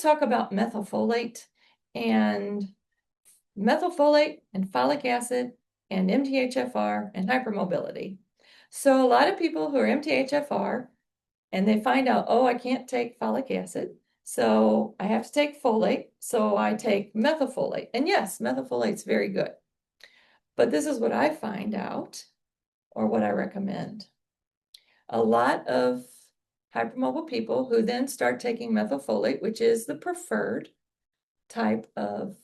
to talk about methylfolate and folic acid and MTHFR and hypermobility. So a lot of people who are MTHFR and they find out, oh, I can't take folic acid, so I have to take folate, so I take methylfolate. And yes, methylfolate's very good. But this is what I find out, or what I recommend. A lot of hypermobile people who then start taking methylfolate, which is the preferred type of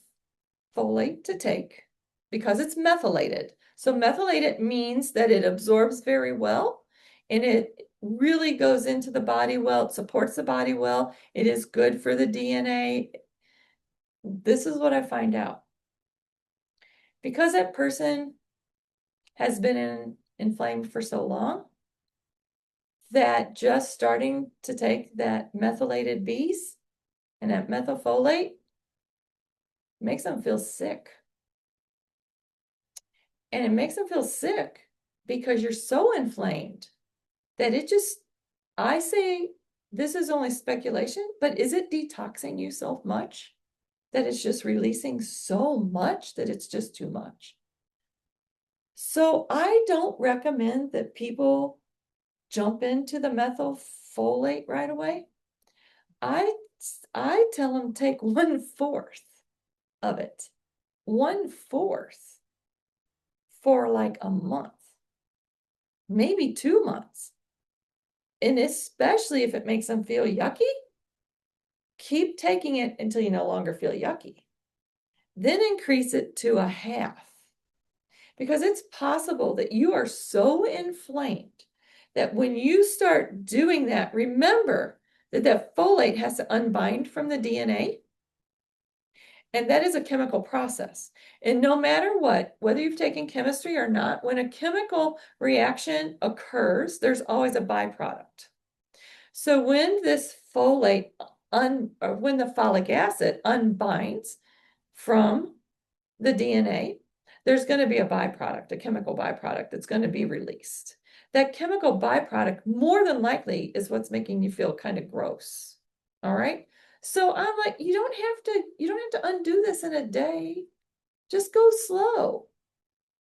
folate to take because it's methylated. So methylated means that it absorbs very well and it really goes into the body well. It supports the body well. It is good for the DNA. This is what I find out. Because that person has been inflamed for so long, that just starting to take that methylated Bs and that methylfolate makes them feel sick. And it makes them feel sick because you're so inflamed that it just, I say this is only speculation, but is it detoxing you so much that it's just releasing so much that it's just too much? So I don't recommend that people jump into the methylfolate right away. I tell them take 1/4 of it, 1/4 for like a month, maybe 2 months. And especially if it makes them feel yucky, keep taking it until you no longer feel yucky. Then increase it to 1/2. Because it's possible that you are so inflamed that when you start doing that, remember that that folate has to unbind from the DNA. And that is a chemical process. And no matter what, whether you've taken chemistry or not, when a chemical reaction occurs, there's always a byproduct. So when this folate, when the folic acid unbinds from the DNA, there's going to be a byproduct, a chemical byproduct that's going to be released. That chemical byproduct more than likely is what's making you feel kind of gross. All right. So I'm like, you don't have to undo this in a day. Just go slow.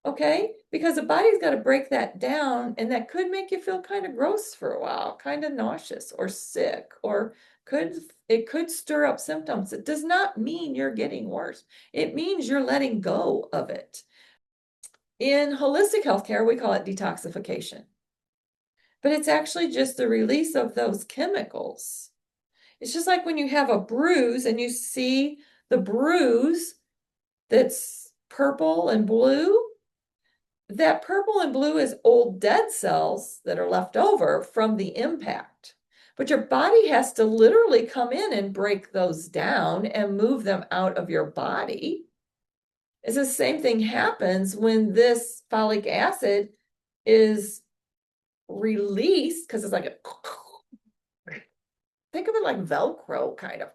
Okay? Because the body's got to break that down, and that could make you feel kind of gross for a while, kind of nauseous or sick, or it could stir up symptoms. It does not mean you're getting worse. It means you're letting go of it. In holistic healthcare, we call it detoxification. But it's actually just the release of those chemicals. It's just like when you have a bruise and you see the bruise that's purple and blue. That purple and blue is old dead cells that are left over from the impact. But your body has to literally come in and break those down and move them out of your body. It's the same thing happens when this folic acid is released, because it's like think of it like Velcro, kind of.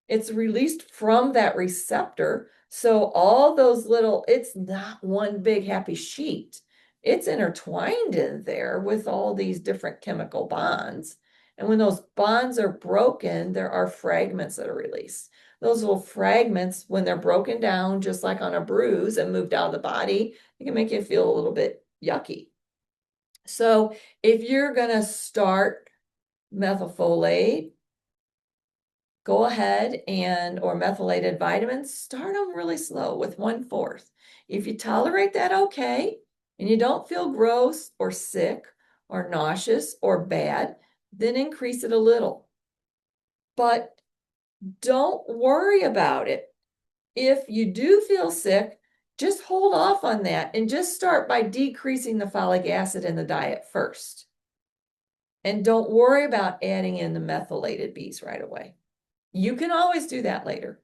It's released from that receptor. So all those little, it's not one big happy sheet. It's intertwined in there with all these different chemical bonds. And when those bonds are broken, there are fragments that are released. Those little fragments, when they're broken down, just like on a bruise and moved out of the body, it can make you feel a little bit yucky. So if you're going to start methylfolate, go ahead or methylated vitamins, start them really slow with 1/4. If you tolerate that, okay, and you don't feel gross or sick or nauseous or bad, then increase it a little. But don't worry about it. If you do feel sick, just hold off on that and just start by decreasing the folic acid in the diet first. And don't worry about adding in the methylated Bs right away. You can always do that later.